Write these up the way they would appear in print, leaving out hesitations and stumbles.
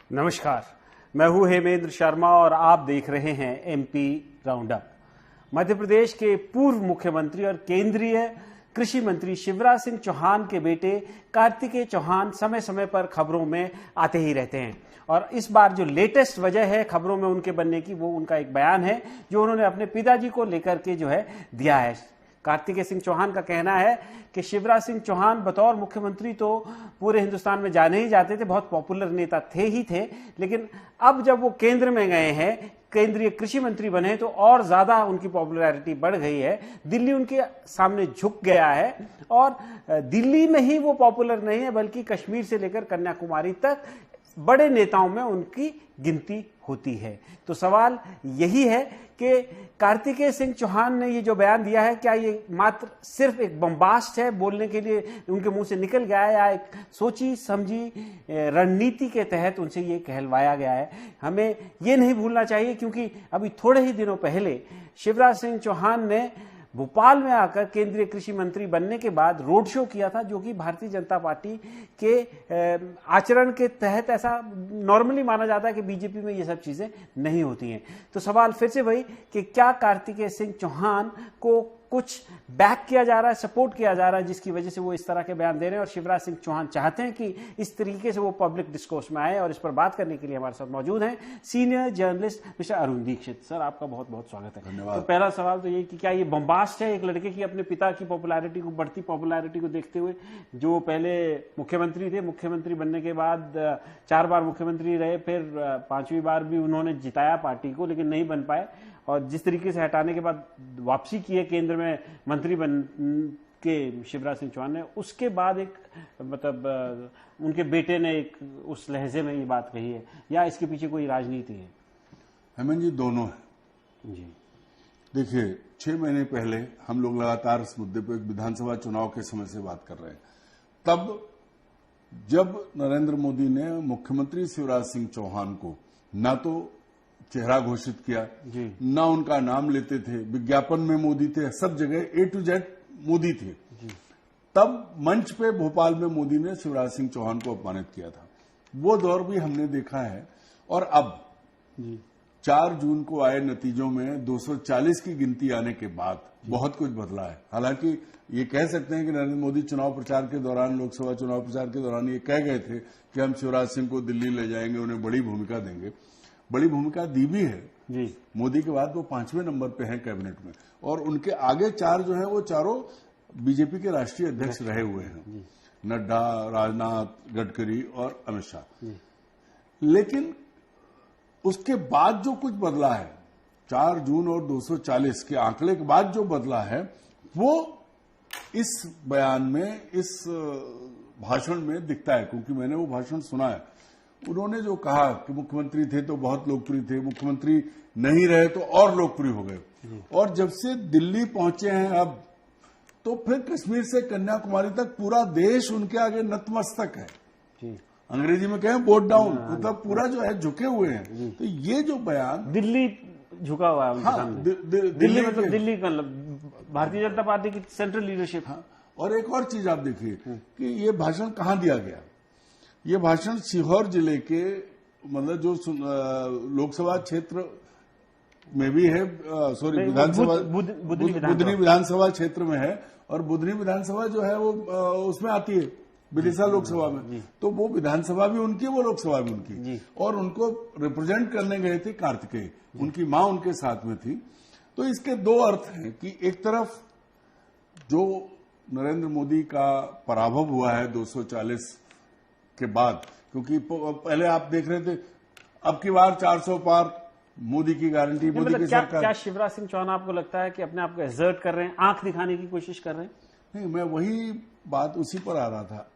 नमस्कार, मैं हूं हेमेंद्र शर्मा और आप देख रहे हैं एमपी राउंडअप। मध्य प्रदेश के पूर्व मुख्यमंत्री और केंद्रीय कृषि मंत्री शिवराज सिंह चौहान के बेटे कार्तिकेय चौहान समय समय पर खबरों में आते ही रहते हैं और इस बार जो लेटेस्ट वजह है खबरों में उनके बनने की, वो उनका एक बयान है जो उन्होंने अपने पिताजी को लेकर के दिया है। कार्तिकेय सिंह चौहान का कहना है कि शिवराज सिंह चौहान बतौर मुख्यमंत्री तो पूरे हिंदुस्तान में जाने ही जाते थे, बहुत पॉपुलर नेता थे ही थे, लेकिन अब जब वो केंद्र में गए हैं, केंद्रीय कृषि मंत्री बने, तो और ज्यादा उनकी पॉपुलैरिटी बढ़ गई है। दिल्ली उनके सामने झुक गया है और दिल्ली में ही वो पॉपुलर नहीं है बल्कि कश्मीर से लेकर कन्याकुमारी तक बड़े नेताओं में उनकी गिनती होती है। तो सवाल यही है कि कार्तिकेय सिंह चौहान ने ये जो बयान दिया है, क्या ये मात्र सिर्फ एक बम्बास्ट है, बोलने के लिए उनके मुंह से निकल गया है, या एक सोची समझी रणनीति के तहत उनसे ये कहलवाया गया है? हमें ये नहीं भूलना चाहिए, क्योंकि अभी थोड़े ही दिनों पहले शिवराज सिंह चौहान ने भोपाल में आकर केंद्रीय कृषि मंत्री बनने के बाद रोड शो किया था, जो कि भारतीय जनता पार्टी के आचरण के तहत ऐसा नॉर्मली माना जाता है कि बीजेपी में ये सब चीजें नहीं होती हैं। तो सवाल फिर से वही कि क्या कार्तिकेय सिंह चौहान को कुछ बैक किया जा रहा है, सपोर्ट किया जा रहा है, जिसकी वजह से वो इस तरह के बयान दे रहे हैं और शिवराज सिंह चौहान चाहते हैं कि इस तरीके से वो पब्लिक डिस्कोर्स में आए। और इस पर बात करने के लिए हमारे साथ मौजूद हैं senior journalist mister Arun Dikshit. Sir, आपका बहुत बहुत स्वागत है। धन्यवाद। तो पहला सवाल तो ये कि क्या ये बम्बास्ट है एक लड़के की अपने पिता की पॉपुलैरिटी को, बढ़ती पॉपुलैरिटी को देखते हुए, जो पहले मुख्यमंत्री थे, मुख्यमंत्री बनने के बाद 4 बार मुख्यमंत्री रहे, फिर 5वीं बार भी उन्होंने जिताया पार्टी को लेकिन नहीं बन पाए, और जिस तरीके से हटाने के बाद वापसी की है केंद्र में मंत्री बन के शिवराज सिंह चौहान ने, उसके बाद एक मतलब उनके बेटे ने एक उस लहजे में ये बात कही है, या इसके पीछे कोई राजनीति है? हेमंत जी, दोनों है जी। देखिए, 6 महीने पहले हम लोग लगातार इस मुद्दे पर एक विधानसभा चुनाव के समय से बात कर रहे हैं। तब जब नरेंद्र मोदी ने मुख्यमंत्री शिवराज सिंह चौहान को ना तो चेहरा घोषित किया, ना उनका नाम लेते थे, विज्ञापन में मोदी थे, सब जगह A to Z मोदी थे, तब मंच पे भोपाल में मोदी ने शिवराज सिंह चौहान को अपमानित किया था। वो दौर भी हमने देखा है। और अब 4 जून को आए नतीजों में 240 की गिनती आने के बाद बहुत कुछ बदला है। हालांकि ये कह सकते हैं कि नरेंद्र मोदी चुनाव प्रचार के दौरान, लोकसभा चुनाव प्रचार के दौरान ये कह गए थे कि हम शिवराज सिंह को दिल्ली ले जाएंगे, उन्हें बड़ी भूमिका देंगे। बड़ी भूमिका दी भी है जी। मोदी के बाद वो 5वें नंबर पे हैं कैबिनेट में, और उनके आगे 4 जो है वो चारों बीजेपी के राष्ट्रीय अध्यक्ष रहे हुए हैं, नड्डा, राजनाथ, गडकरी और अमित शाह। लेकिन उसके बाद जो कुछ बदला है, 4 जून और 240 के आंकड़े के बाद जो बदला है, वो इस बयान में, इस भाषण में दिखता है। क्योंकि मैंने वो भाषण सुना है। उन्होंने जो कहा कि मुख्यमंत्री थे तो बहुत लोकप्रिय थे, मुख्यमंत्री नहीं रहे तो और लोकप्रिय हो गए, और जब से दिल्ली पहुंचे हैं अब, तो फिर कश्मीर से कन्याकुमारी तक पूरा देश उनके आगे नतमस्तक है। अंग्रेजी में कहें बोट डाउन, मतलब पूरा जो है झुके हुए हैं। तो ये जो बयान, दिल्ली झुका हुआ है, हाँ, दिल्ली मतलब दिल्ली भारतीय जनता पार्टी की सेंट्रल लीडरशिप। हाँ, और एक और चीज आप देखिए कि ये भाषण कहाँ दिया गया। ये भाषण सीहोर जिले के, मतलब जो लोकसभा क्षेत्र में भी है, सॉरी विधानसभा, बुधनी विधानसभा क्षेत्र में है, और बुधनी विधानसभा जो है वो उसमें आती है विदिशा लोकसभा में। तो वो विधानसभा भी उनकी, वो लोकसभा भी उनकी, और उनको रिप्रेजेंट करने गए थे कार्तिकेय, उनकी मां उनके साथ में थी। तो इसके 2 अर्थ हैं कि एक तरफ जो नरेंद्र मोदी का पराभव हुआ है 240 के बाद, क्योंकि पहले आप देख रहे थे अब की बार 400 पार, मोदी की गारंटी, मोदी की सरकार। क्या शिवराज सिंह चौहान आपको लगता है कि अपने आप को एक्सर्ट कर रहे हैं, आंख दिखाने की कोशिश कर रहे हैं? नहीं, मैं वही बात उसी पर आ रहा था।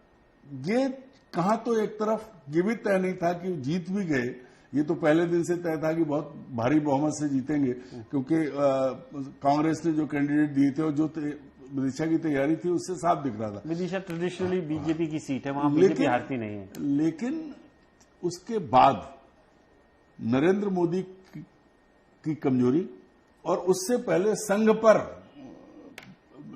ये कहां तो एक तरफ ये भी तय नहीं था कि जीत भी गए, ये तो पहले दिन से तय था कि बहुत भारी बहुमत से जीतेंगे, क्योंकि कांग्रेस ने जो कैंडिडेट दिए थे और जो विदिशा की तैयारी थी उससे साफ दिख रहा था। विदिशा ट्रेडिशनली बीजेपी की सीट है, वहां बीजेपी हारती नहीं है। लेकिन उसके बाद नरेंद्र मोदी की कमजोरी, और उससे पहले संघ पर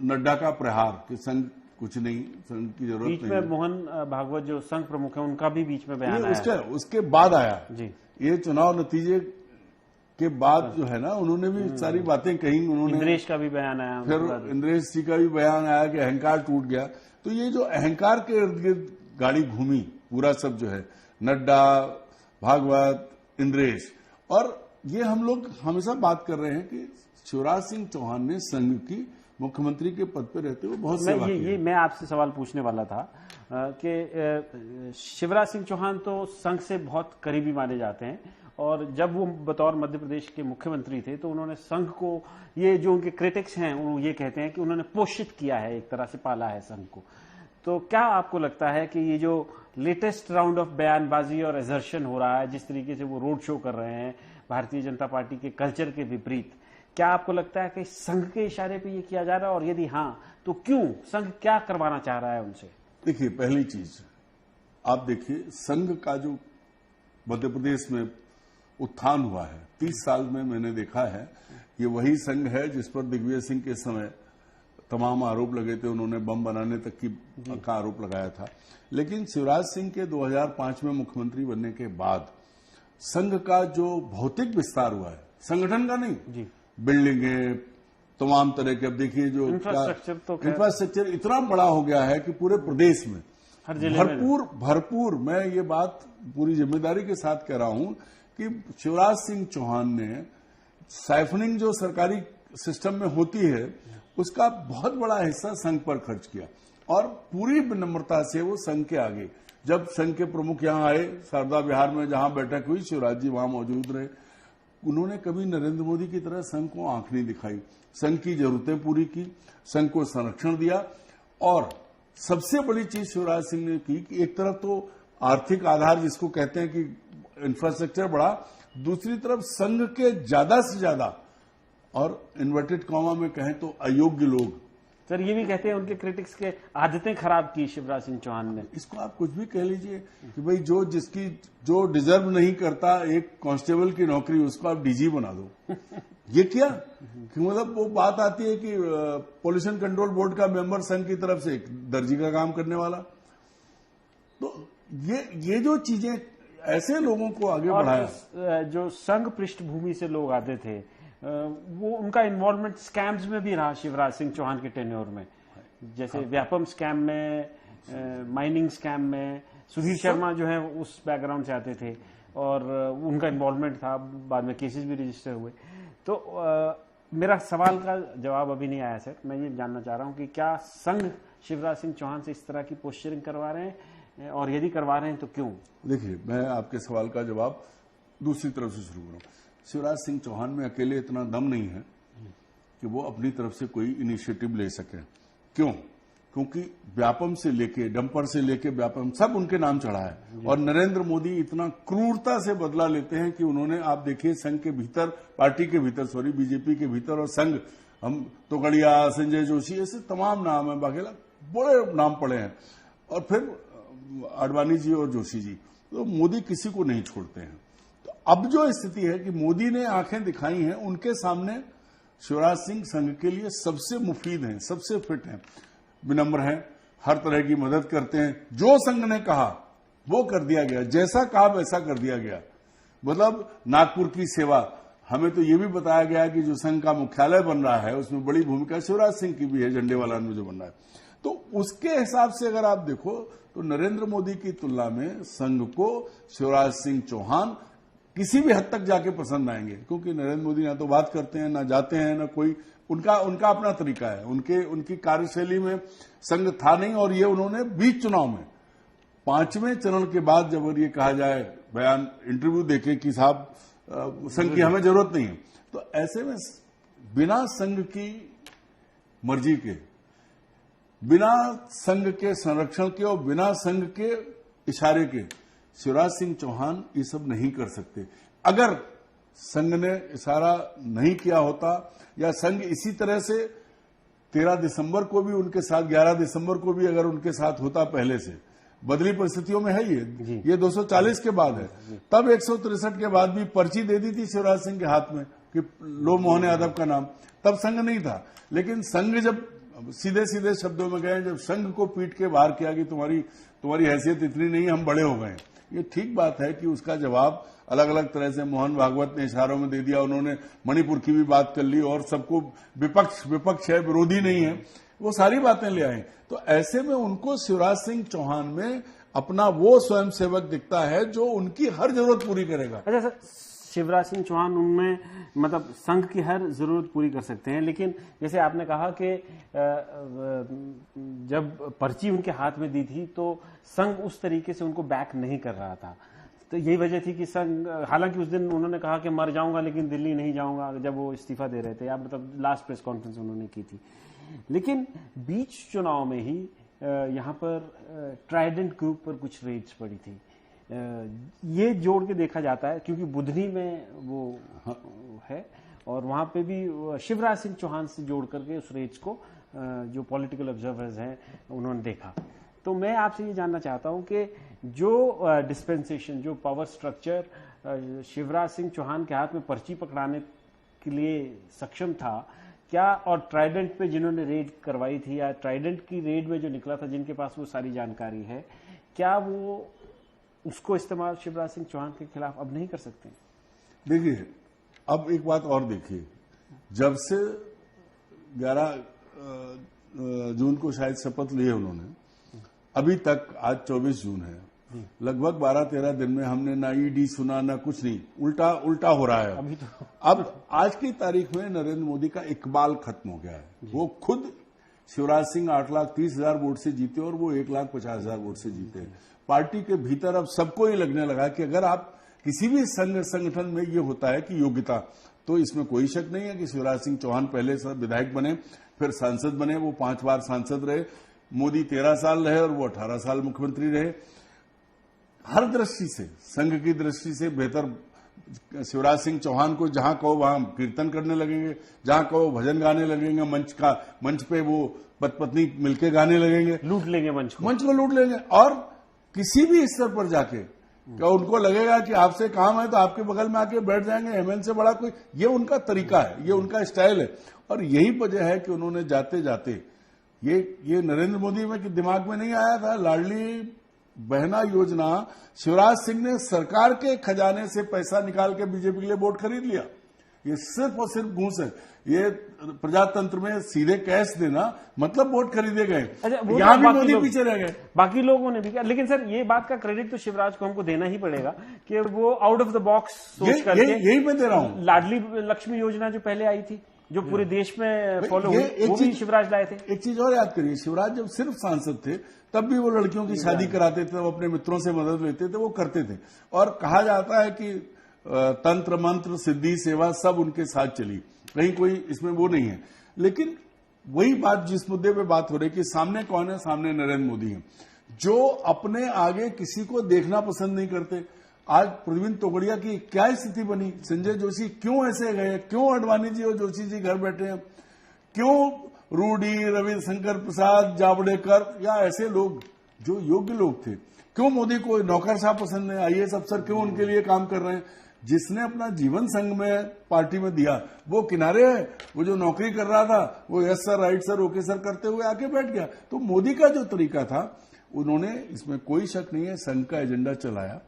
नड्डा का प्रहार कि संघ कुछ नहीं, संघ की जरूरत बीच नहीं में है। मोहन भागवत जो संघ प्रमुख है उनका भी बीच में बयान आया। उसके बाद आया जी। ये चुनाव नतीजे के बाद जो है ना, उन्होंने भी सारी बातें कही। उन्होंने इंद्रेश का भी बयान आया, फिर इंद्रेश जी का भी बयान आया कि अहंकार टूट गया। तो ये जो अहंकार के इर्द गिर्द गाड़ी घूमी पूरा सब जो है, नड्डा, भागवत, इंद्रेश, और ये हम लोग हमेशा बात कर रहे हैं कि शिवराज सिंह चौहान ने संघ की मुख्यमंत्री के पद पर रहते हुए बहुत सेवा की। ये मैं आपसे सवाल पूछने वाला था कि शिवराज सिंह चौहान तो संघ से बहुत करीबी माने जाते हैं, और जब वो बतौर मध्य प्रदेश के मुख्यमंत्री थे तो उन्होंने संघ को, ये जो उनके क्रिटिक्स हैं वो ये कहते हैं कि उन्होंने पोषित किया है, एक तरह से पाला है संघ को। तो क्या आपको लगता है कि ये जो लेटेस्ट राउंड ऑफ बयानबाजी और एजर्शन हो रहा है, जिस तरीके से वो रोड शो कर रहे हैं भारतीय जनता पार्टी के कल्चर के विपरीत, क्या आपको लगता है कि संघ के इशारे पे ये किया जा रहा है, और यदि हाँ तो क्यों? संघ क्या करवाना चाह रहा है उनसे? देखिए, पहली चीज आप देखिए, संघ का जो मध्य प्रदेश में उत्थान हुआ है 30 साल में, मैंने देखा है ये वही संघ है जिस पर दिग्विजय सिंह के समय तमाम आरोप लगे थे। उन्होंने बम बनाने तक का आरोप लगाया था। लेकिन शिवराज सिंह के 2005 में मुख्यमंत्री बनने के बाद संघ का जो भौतिक विस्तार हुआ है, संगठन का नहीं जी, बिल्डिंगें तमाम तरह के, अब देखिए जो इंफ्रास्ट्रक्चर इतना बड़ा हो गया है कि पूरे प्रदेश में हर जिले में भरपूर, मैं ये बात पूरी जिम्मेदारी के साथ कह रहा हूं कि शिवराज सिंह चौहान ने साइफनिंग जो सरकारी सिस्टम में होती है उसका बहुत बड़ा हिस्सा संघ पर खर्च किया, और पूरी विनम्रता से वो संघ के आगे, जब संघ के प्रमुख यहां आए शारदा विहार में जहां बैठक हुई, शिवराज जी वहां मौजूद रहे, उन्होंने कभी नरेंद्र मोदी की तरह संघ को आंख नहीं दिखाई। संघ की जरूरतें पूरी की, संघ को संरक्षण दिया, और सबसे बड़ी चीज शिवराज सिंह ने की कि एक तरफ तो आर्थिक आधार जिसको कहते हैं कि इंफ्रास्ट्रक्चर बढ़ा, दूसरी तरफ संघ के ज्यादा से ज्यादा, और इन्वर्टेड कॉमा में कहें तो अयोग्य लोग, सर ये भी कहते हैं उनके क्रिटिक्स के आदतें खराब की शिवराज सिंह चौहान ने। इसको आप कुछ भी कह लीजिए कि भाई जो डिजर्व नहीं करता एक कांस्टेबल की नौकरी, उसको आप डीजी बना दो। ये क्या कि मतलब वो बात आती है कि पोल्यूशन कंट्रोल बोर्ड का मेंबर संघ की तरफ से एक दर्जी का काम करने वाला। तो ये जो चीजें ऐसे लोगों को आगे बढ़ाया। जो संघ पृष्ठभूमि से लोग आते थे, वो उनका इन्वॉल्वमेंट स्कैम्स में भी रहा शिवराज सिंह चौहान के टेन्योर में, जैसे व्यापम स्कैम में, माइनिंग स्कैम में। सुधीर शर्मा जो है उस बैकग्राउंड से आते थे, और उनका इन्वॉल्वमेंट था, बाद में केसेस भी रजिस्टर हुए। तो मेरा सवाल का जवाब अभी नहीं आया सर। मैं ये जानना चाह रहा हूं कि क्या संघ शिवराज सिंह चौहान से इस तरह की पोस्चरिंग करवा रहे हैं, और यदि करवा रहे हैं तो क्यों? देखिए, मैं आपके सवाल का जवाब दूसरी तरफ से शुरू करूं। शिवराज सिंह चौहान में अकेले इतना दम नहीं है कि वो अपनी तरफ से कोई इनिशिएटिव ले सके। क्यों? क्योंकि व्यापम से लेके, डंपर से लेके व्यापम, सब उनके नाम चढ़ा है, और नरेंद्र मोदी इतना क्रूरता से बदला लेते हैं कि उन्होंने, आप देखिए, संघ के भीतर, पार्टी के भीतर, सॉरी, बीजेपी के भीतर और संघ, हम तोगड़िया, संजय जोशी, ऐसे तमाम नाम है, बाघेला, बड़े नाम पड़े हैं, और फिर आडवाणी जी और जोशी जी। तो मोदी किसी को नहीं छोड़ते हैं। तो अब जो स्थिति है कि मोदी ने आंखें दिखाई हैं, उनके सामने शिवराज सिंह संघ के लिए सबसे मुफीद हैं, सबसे फिट हैं, विनम्र हैं, हर तरह की मदद करते हैं। जो संघ ने कहा वो कर दिया गया, जैसा कहा वैसा कर दिया गया। मतलब नागपुर की सेवा, हमें तो ये भी बताया गया कि जो संघ का मुख्यालय बन रहा है उसमें बड़ी भूमिका शिवराज सिंह की भी है, झंडेवालान में जो बन रहा है। तो उसके हिसाब से अगर आप देखो तो नरेंद्र मोदी की तुलना में संघ को शिवराज सिंह चौहान किसी भी हद तक जाके पसंद आएंगे, क्योंकि नरेंद्र मोदी ना तो बात करते हैं, ना जाते हैं, ना कोई उनका अपना तरीका है। उनकी कार्यशैली में संघ था नहीं, और ये उन्होंने बीच चुनाव में 5वें चरण के बाद जब ये कहा जाए, बयान इंटरव्यू देके कि साहब संघ की हमें जरूरत नहीं है, तो ऐसे में बिना संघ की मर्जी के, बिना संघ के संरक्षण के और बिना संघ के इशारे के शिवराज सिंह चौहान ये सब नहीं कर सकते। अगर संघ ने इशारा नहीं किया होता, या संघ इसी तरह से 13 दिसंबर को भी उनके साथ, 11 दिसंबर को भी अगर उनके साथ होता, पहले से बदली परिस्थितियों में है ये 240 के बाद है, तब 163 के बाद भी पर्ची दे दी थी शिवराज सिंह के हाथ में कि लो मोहन यादव का नाम, तब संघ नहीं था। लेकिन संघ जब अब सीधे सीधे शब्दों में गए, जब संघ को पीट के बाहर किया कि तुम्हारी हैसियत इतनी नहीं, हम बड़े हो गए। ये ठीक बात है कि उसका जवाब अलग अलग तरह से मोहन भागवत ने इशारों में दे दिया, उन्होंने मणिपुर की भी बात कर ली और सबको विपक्ष है, विरोधी नहीं है, वो सारी बातें ले आए। तो ऐसे में उनको शिवराज सिंह चौहान में अपना वो स्वयंसेवक दिखता है जो उनकी हर जरूरत पूरी करेगा। अच्छा सर, शिवराज सिंह चौहान उनमें मतलब संघ की हर जरूरत पूरी कर सकते हैं, लेकिन जैसे आपने कहा कि जब पर्ची उनके हाथ में दी थी तो संघ उस तरीके से उनको बैक नहीं कर रहा था। तो यही वजह थी कि संघ, हालांकि उस दिन उन्होंने कहा कि मर जाऊंगा लेकिन दिल्ली नहीं जाऊंगा, जब वो इस्तीफा दे रहे थे, या मतलब लास्ट प्रेस कॉन्फ्रेंस उन्होंने की थी। लेकिन बीच चुनाव में ही यहाँ पर ट्राइडेंट ग्रुप पर कुछ रेड्स पड़ी थी। ये जोड़ के देखा जाता है क्योंकि बुधनी में वो है और वहां पे भी शिवराज सिंह चौहान से जोड़ करके उस रेड्स को जो पॉलिटिकल ऑब्जर्वर्स हैं उन्होंने देखा। तो मैं आपसे ये जानना चाहता हूं कि जो डिस्पेंसेशन, जो पावर स्ट्रक्चर शिवराज सिंह चौहान के हाथ में पर्ची पकड़ाने के लिए सक्षम था क्या, और ट्राइडेंट पे जिन्होंने रेड करवाई थी या ट्राइडेंट की रेड में जो निकला था जिनके पास वो सारी जानकारी है, क्या वो उसको इस्तेमाल शिवराज सिंह चौहान के खिलाफ अब नहीं कर सकते? देखिए, अब एक बात और देखिए, जब से 11 जून को शायद शपथ लिए उन्होंने, अभी तक आज 24 जून है, लगभग 12-13 दिन में हमने ना ईडी सुना ना कुछ नहीं, उल्टा हो रहा है। अभी तो अब आज की तारीख में नरेंद्र मोदी का इकबाल खत्म हो गया है। वो खुद शिवराज सिंह 8,30,000 वोट से जीते और वो 1,50,000 वोट से जीते। पार्टी के भीतर अब सबको ये लगने लगा कि अगर आप किसी भी संगठन में ये होता है कि योग्यता, तो इसमें कोई शक नहीं है कि शिवराज सिंह चौहान पहले विधायक बने, फिर सांसद बने, वो 5 बार सांसद रहे, मोदी 13 साल रहे और वो 18 साल मुख्यमंत्री रहे। हर दृष्टि से, संघ की दृष्टि से बेहतर शिवराज सिंह चौहान को जहां कहो वहां कीर्तन करने लगेंगे, जहां कहो भजन गाने लगेंगे, मंच पे वो पत्नी मिलके गाने लगेंगे, लूट लेंगे मंच को लूट लेंगे। और किसी भी स्तर पर जाके क्या उनको लगेगा कि आपसे काम है तो आपके बगल में आके बैठ जाएंगे, एमएन से बड़ा कोई, ये उनका तरीका है, ये उनका स्टाइल है। और यही वजह है कि उन्होंने जाते जाते ये नरेंद्र मोदी में दिमाग में नहीं आया था। लाडली बहना योजना, शिवराज सिंह ने सरकार के खजाने से पैसा निकाल के बीजेपी के लिए वोट खरीद लिया। ये सिर्फ और सिर्फ घूस है। ये प्रजातंत्र में सीधे कैश देना मतलब वोट खरीदे गए। अच्छा, यहां भी मोदी पीछे रह गए, बाकी लोगों ने भी किया। लेकिन सर, ये बात का क्रेडिट तो शिवराज को हमको देना ही पड़ेगा कि वो आउट ऑफ द बॉक्स सोच करके, यही मैं दे रहा हूं। लाडली लक्ष्मी योजना जो पहले आई थी, जो पूरे देश में फॉलो हुई, वो भी शिवराज लाए थे। एक चीज और याद करिए, शिवराज जब सिर्फ सांसद थे तब भी वो लड़कियों की शादी कराते थे, वो अपने मित्रों से मदद लेते थे, वो करते थे। और कहा जाता है कि तंत्र मंत्र सिद्धि सेवा सब उनके साथ चली, कहीं कोई इसमें वो नहीं है। लेकिन वही बात, जिस मुद्दे पे बात हो रही है कि सामने कौन है, सामने नरेंद्र मोदी है, जो अपने आगे किसी को देखना पसंद नहीं करते। आज प्रवीण तोगड़िया की क्या स्थिति बनी, संजय जोशी क्यों ऐसे गए, क्यों अडवाणी जी और जोशी जी घर बैठे हैं, क्यों रूडी, रविशंकर प्रसाद, जावड़ेकर या ऐसे लोग जो योग्य लोग थे, क्यों मोदी को नौकरशाह पसंद है, आईएएस अफसर क्यों उनके लिए काम कर रहे हैं। जिसने अपना जीवन संघ में पार्टी में दिया वो किनारे है, वो जो नौकरी कर रहा था वो yes sir, right sir, okay sir करते हुए आके बैठ गया। तो मोदी का जो तरीका था, उन्होंने, इसमें कोई शक नहीं है, संघ का एजेंडा चलाया।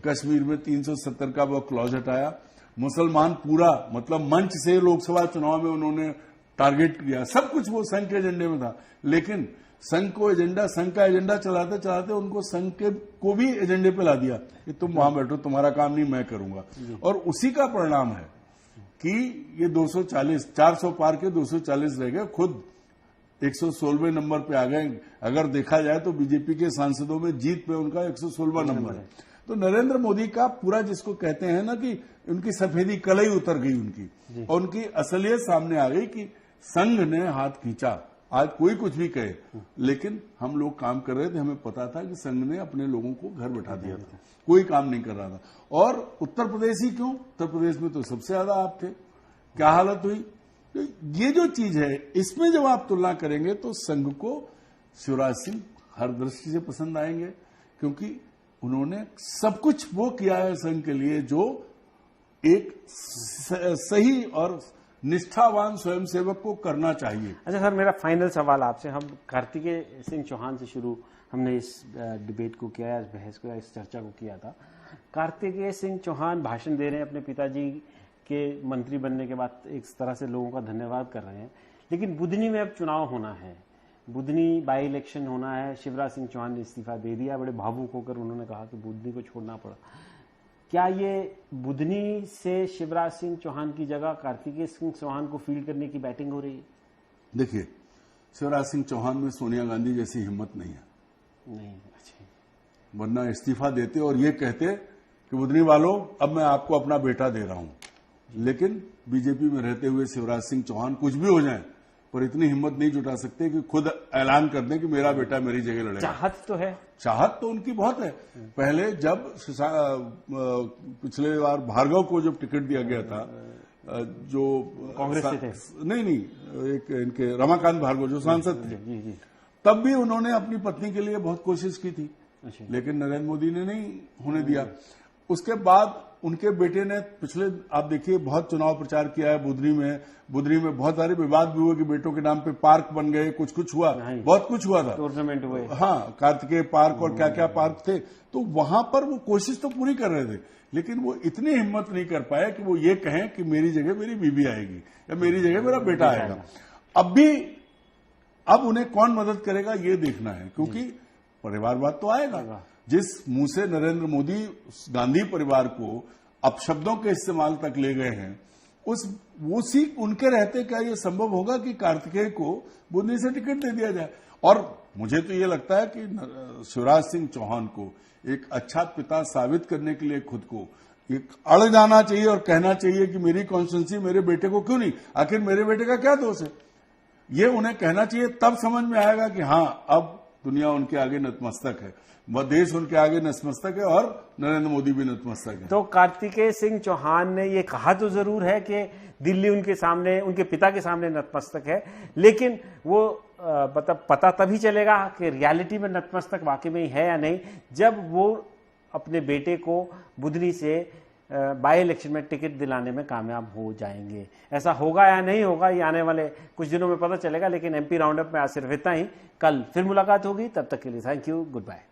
कश्मीर में 370 का वो क्लॉज हटाया, मुसलमान पूरा मतलब मंच से लोकसभा चुनाव में उन्होंने टारगेट किया, सब कुछ वो संघ के एजेंडे में था। लेकिन संघ का एजेंडा चलाते चलाते उनको संघ के को भी एजेंडे पे ला दिया कि तुम वहां बैठो, तुम्हारा काम नहीं मैं करूंगा। और उसी का परिणाम है कि ये 240, 400 पार के 240 रह गए, खुद 116वें नंबर पे आ गए। अगर देखा जाए तो बीजेपी के सांसदों में जीत पे उनका 116वां नंबर है। तो नरेंद्र मोदी का पूरा, जिसको कहते हैं ना कि उनकी सफेदी कलई उतर गई उनकी, और उनकी असलियत सामने आ गई कि संघ ने हाथ खींचा। आज कोई कुछ भी कहे, लेकिन हम लोग काम कर रहे थे, हमें पता था कि संघ ने अपने लोगों को घर बैठा दिया था, कोई काम नहीं कर रहा था। और उत्तर प्रदेश ही क्यों, उत्तर प्रदेश में तो सबसे ज्यादा आप थे, क्या हालत हुई। तो ये जो चीज है, इसमें जब आप तुलना करेंगे तो संघ को शिवराज सिंह हर दृष्टि से पसंद आएंगे, क्योंकि उन्होंने सब कुछ वो किया है संघ के लिए जो एक सही और निष्ठावान स्वयंसेवक को करना चाहिए। अच्छा सर, मेरा फाइनल सवाल आपसे, हम कार्तिकेय सिंह चौहान से शुरू हमने इस डिबेट को किया, इस बहस को, इस चर्चा को किया था। कार्तिकेय सिंह चौहान भाषण दे रहे हैं अपने पिताजी के मंत्री बनने के बाद, एक तरह से लोगों का धन्यवाद कर रहे हैं, लेकिन बुधनी में अब चुनाव होना है, बुधनी बाई इलेक्शन होना है। शिवराज सिंह चौहान ने इस्तीफा दे दिया, बड़े भावुक होकर उन्होंने कहा कि बुधनी को छोड़ना पड़ा। क्या ये बुधनी से शिवराज सिंह चौहान की जगह कार्तिकेय सिंह चौहान को फील्ड करने की बैटिंग हो रही है? देखिए, शिवराज सिंह चौहान में सोनिया गांधी जैसी हिम्मत नहीं है। नहीं, अच्छा, वरना इस्तीफा देते और ये कहते कि बुधनी वालों, अब मैं आपको अपना बेटा दे रहा हूं। लेकिन बीजेपी में रहते हुए शिवराज सिंह चौहान कुछ भी हो जाए, पर इतनी हिम्मत नहीं जुटा सकते कि खुद ऐलान कर दें कि मेरा बेटा मेरी जगह लड़ेगा। चाहत तो है, चाहत तो उनकी बहुत है। पहले जब पिछले बार भार्गव को जब टिकट दिया गया था, जो कांग्रेस से थे, नहीं, एक इनके रमाकांत भार्गव जो सांसद थे, जी, तब भी उन्होंने अपनी पत्नी के लिए बहुत कोशिश की थी, अच्छा, लेकिन नरेंद्र मोदी ने नहीं होने दिया। उसके बाद उनके बेटे ने पिछले, आप देखिए, बहुत चुनाव प्रचार किया है बुधनी में बहुत सारे विवाद भी हुए कि बेटों के नाम पे पार्क बन गए, कुछ हुआ, बहुत कुछ हुआ था, टूर्नामेंट हुए, हाँ, कार्तिकेय पार्क और क्या क्या पार्क थे। तो वहां पर वो कोशिश तो पूरी कर रहे थे, लेकिन वो इतनी हिम्मत नहीं कर पाए कि वो ये कहें कि मेरी जगह मेरी बीबी आएगी या मेरी जगह मेरा बेटा आएगा। अब उन्हें कौन मदद करेगा ये देखना है, क्योंकि परिवारवाद तो आएगा। जिस मुंह से नरेंद्र मोदी गांधी परिवार को अपशब्दों के इस्तेमाल तक ले गए हैं, उसी उनके रहते क्या ये संभव होगा कि कार्तिकेय को बुधनी से टिकट दे दिया जाए? और मुझे तो ये लगता है कि शिवराज सिंह चौहान को एक अच्छा पिता साबित करने के लिए खुद को एक अड़ जाना चाहिए और कहना चाहिए कि मेरी कॉन्स्टिट्यूंसी मेरे बेटे को क्यों नहीं, आखिर मेरे बेटे का क्या दोष है, ये उन्हें कहना चाहिए। तब समझ में आएगा कि हाँ, अब दुनिया उनके आगे नतमस्तक है, वह देश उनके आगे नतमस्तक है और नरेंद्र मोदी भी नतमस्तक है। तो कार्तिकेय सिंह चौहान ने ये कहा तो जरूर है कि दिल्ली उनके सामने, उनके पिता के सामने नतमस्तक है, लेकिन वो पता तभी चलेगा कि रियलिटी में नतमस्तक वाकई में है या नहीं, जब वो अपने बेटे को बुधनी से बाई इलेक्शन में टिकट दिलाने में कामयाब हो जाएंगे। ऐसा होगा या नहीं होगा, ये आने वाले कुछ दिनों में पता चलेगा। लेकिन एमपी राउंडअप में आज सिर्फ इतना ही, कल फिर मुलाकात होगी, तब तक के लिए थैंक यू, गुड बाय।